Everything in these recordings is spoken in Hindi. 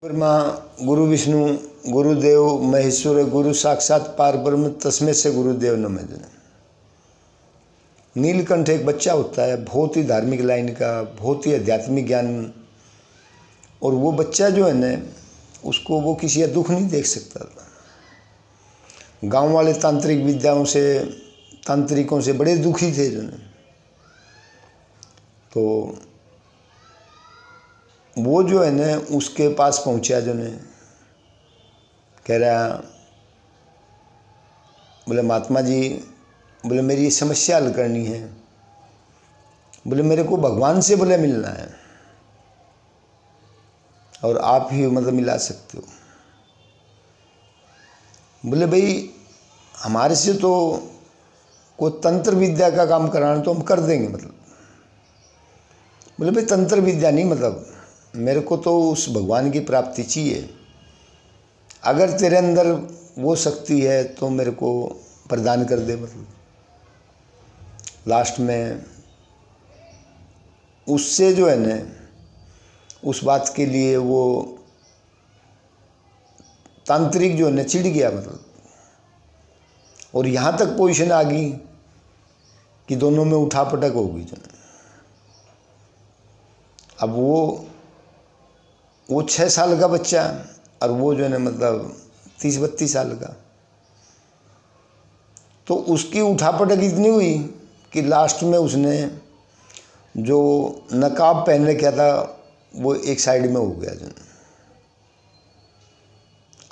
ब्रह्मा गुरु विष्णु गुरुदेव महेश्वर गुरु साक्षात पार ब्रह्म तस्मै से गुरुदेव नमः। नीलकंठ एक बच्चा होता है, बहुत ही धार्मिक लाइन का, बहुत ही आध्यात्मिक ज्ञान। और वो बच्चा जो है ना, उसको वो किसी का दुख नहीं देख सकता था। गांव वाले तांत्रिक विद्याओं से, तांत्रिकों से बड़े दुखी थे जो ने। तो वो जो है ना, उसके पास पहुंचा जो ने, कह रहा, बोले महात्मा जी, बोले मेरी ये समस्या हल करनी है, बोले मेरे को भगवान से बोले मिलना है और आप ही मतलब मिला सकते हो। बोले भाई हमारे से तो कोई तंत्र विद्या का काम कराना तो हम कर देंगे, मतलब बोले भाई तंत्र विद्या नहीं, मतलब मेरे को तो उस भगवान की प्राप्ति चाहिए। अगर तेरे अंदर वो शक्ति है तो मेरे को प्रदान कर दे। मतलब लास्ट में उससे जो है ना, उस बात के लिए वो तांत्रिक जो है ना चिढ़ गया, मतलब। और यहाँ तक पोजीशन आ गई कि दोनों में उठापटक हो गई। अब वो 6 साल का बच्चा और वो जो है ना मतलब 30-32 साल का। तो उसकी उठापटक इतनी हुई कि लास्ट में उसने जो नकाब पहन रखा था वो एक साइड में हो गया। जो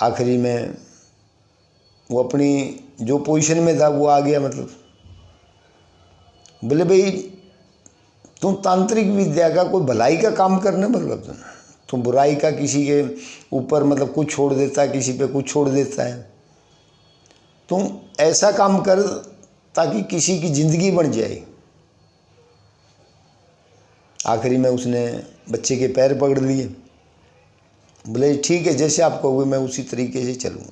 आखिरी में वो अपनी जो पोजीशन में था वो आ गया। मतलब बोले भाई तुम तांत्रिक विद्या का कोई भलाई का काम करना, मतलब तुम बुराई का किसी के ऊपर मतलब कुछ छोड़ देता है, किसी पे कुछ छोड़ देता है। तुम ऐसा काम कर ताकि किसी की ज़िंदगी बन जाए। आखिरी में उसने बच्चे के पैर पकड़ लिए। बोले ठीक है, जैसे आप कहोगे मैं उसी तरीके से चलूँगा।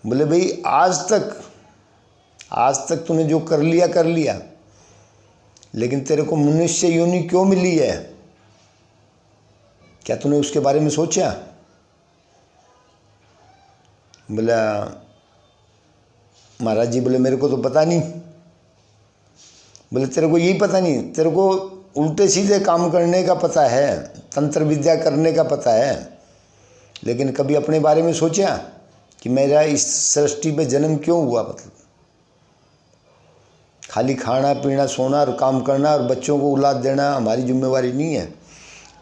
बोले भाई आज तक तूने जो कर लिया, लेकिन तेरे को मनुष्य योनि क्यों मिली है, क्या तूने उसके बारे में सोचा? बोला महाराज जी, बोले मेरे को तो पता नहीं। बोले तेरे को यही पता नहीं, तेरे को उल्टे सीधे काम करने का पता है, तंत्र विद्या करने का पता है, लेकिन कभी अपने बारे में सोचा कि मेरा इस सृष्टि पे जन्म क्यों हुआ? मतलब खाली खाना पीना सोना और काम करना और बच्चों को औलाद देना हमारी जिम्मेवारी नहीं है।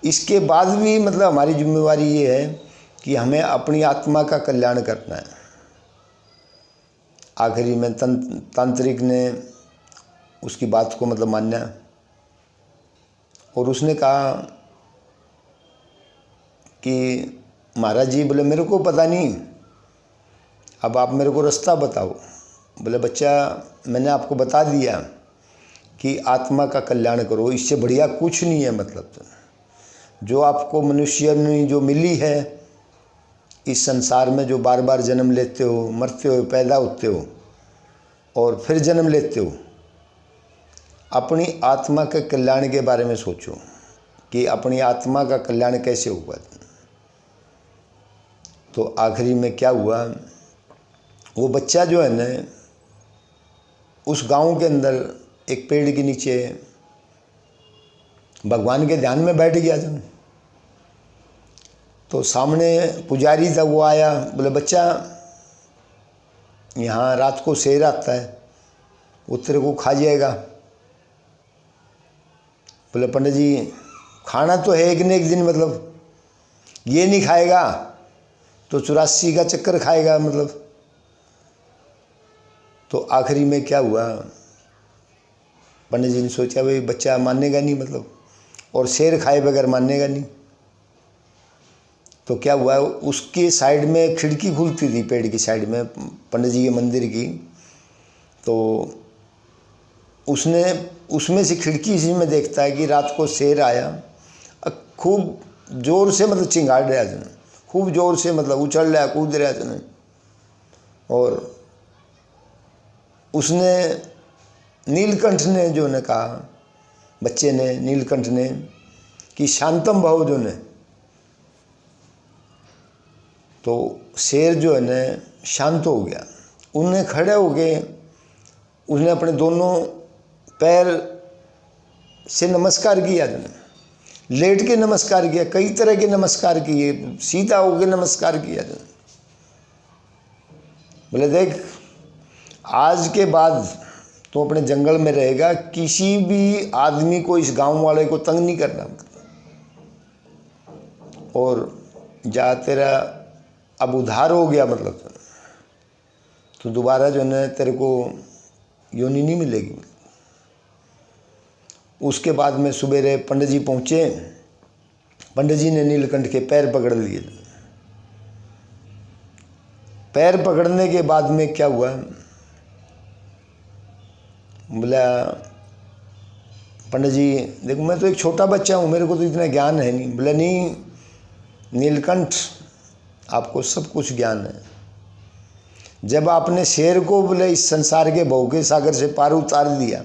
इसके बाद भी मतलब हमारी जिम्मेवारी ये है कि हमें अपनी आत्मा का कल्याण करना है। आखिरी में तांत्रिक ने उसकी बात को मतलब माना और उसने कहा कि महाराज जी, बोले मेरे को पता नहीं, अब आप मेरे को रास्ता बताओ। बोले बच्चा, मैंने आपको बता दिया कि आत्मा का कल्याण करो, इससे बढ़िया कुछ नहीं है। मतलब जो आपको मनुष्य में जो मिली है इस संसार में, जो बार बार जन्म लेते हो, मरते हो, पैदा होते हो और फिर जन्म लेते हो, अपनी आत्मा के कल्याण के बारे में सोचो कि अपनी आत्मा का कल्याण कैसे होगा। तो आखिरी में क्या हुआ, वो बच्चा जो है ना उस गांव के अंदर एक पेड़ के नीचे भगवान के ध्यान में बैठ गया। जब तो सामने पुजारी था, वो आया। बोले बच्चा, यहाँ रात को शेर आता है, वो तेरे को खा जाएगा। बोले पंडित जी, खाना तो है एक न एक दिन, मतलब ये नहीं खाएगा तो 84 का चक्कर खाएगा। मतलब तो आखिरी में क्या हुआ, पंडित जी ने सोचा भाई बच्चा मानेगा नहीं, मतलब और शेर खाए बगैर मानेगा नहीं। तो क्या हुआ, उसके साइड में खिड़की खुलती थी, पेड़ की साइड में पंडित जी के मंदिर की। तो उसने उसमें से खिड़की इसी में देखता है कि रात को शेर आया, खूब जोर से मतलब चिंगाड़ रहा था, खूब जोर से मतलब उछल रहा, कूद रहा था। और उसने नीलकंठ ने जो ने कहा, बच्चे ने, नीलकंठ ने, कि शांतम भाव जो ने, तो शेर जो है न शांत हो गया। उन्हें खड़े हो गए, उसने अपने दोनों पैर से नमस्कार किया, लेट के नमस्कार किया, कई तरह के नमस्कार किए, सीधा होके नमस्कार किया। बोले देख, आज के बाद तो अपने जंगल में रहेगा, किसी भी आदमी को, इस गांव वाले को तंग नहीं करना, और जा तेरा अब उद्धार हो गया, मतलब तो दोबारा जो है तेरे को योनि नहीं मिलेगी। उसके बाद में सवेरे पंडित जी पहुँचे। पंडित जी ने नीलकंठ के पैर पकड़ लिए। पैर पकड़ने के बाद में क्या हुआ, बोला पंडित जी देखो मैं तो एक छोटा बच्चा हूँ, मेरे को तो इतना ज्ञान है नहीं। बोला नहीं नीलकंठ, आपको सब कुछ ज्ञान है। जब आपने शेर को बोले इस संसार के भौके सागर से पार उतार दिया,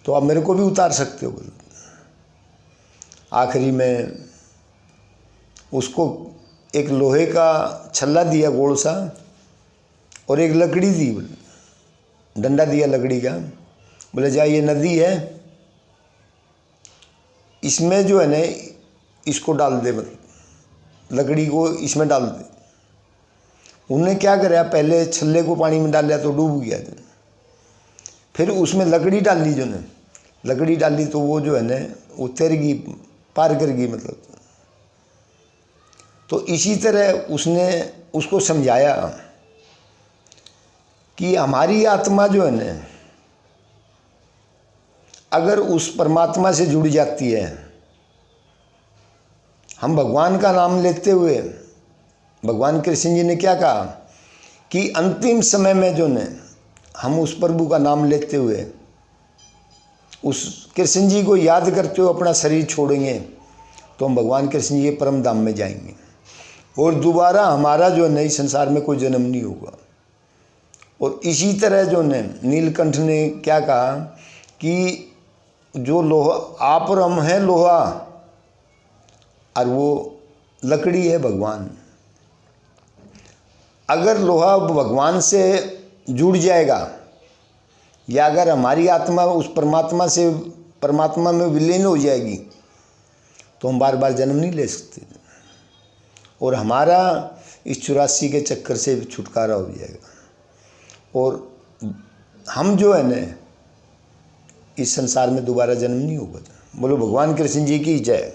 तो आप मेरे को भी उतार सकते हो। बोले आखिरी में उसको एक लोहे का छल्ला दिया गोल सा, और एक लकड़ी दी, डंडा दिया लकड़ी का। बोले जा ये नदी है, इसमें जो है न इसको डाल दे, मतलब लकड़ी को इसमें डाल दे। उन्होंने क्या करा, पहले छल्ले को पानी में डाल दिया तो डूब गया। फिर उसमें लकड़ी डाली, जो ने लकड़ी डाली तो वो जो है न वो तैरगी, पार कर गई, मतलब। तो इसी तरह उसने उसको समझाया कि हमारी आत्मा जो है न अगर उस परमात्मा से जुड़ जाती है, हम भगवान का नाम लेते हुए, भगवान कृष्ण जी ने क्या कहा कि अंतिम समय में जो ने हम उस प्रभु का नाम लेते हुए, उस कृष्ण जी को याद करते हुए अपना शरीर छोड़ेंगे, तो हम भगवान कृष्ण जी के परम धाम में जाएंगे, और दोबारा हमारा जो नई संसार में कोई जन्म नहीं होगा। और इसी तरह जो ने नीलकंठ ने क्या कहा कि जो लोहा, आप और हम हैं लोहा, और वो लकड़ी है भगवान। अगर लोहा भगवान से जुड़ जाएगा, या अगर हमारी आत्मा उस परमात्मा से, परमात्मा में विलीन हो जाएगी, तो हम बार बार जन्म नहीं ले सकते, और हमारा इस 84 के चक्कर से छुटकारा हो जाएगा, और हम जो है न इस संसार में दोबारा जन्म नहीं होगा। बोलो भगवान कृष्ण जी की जय।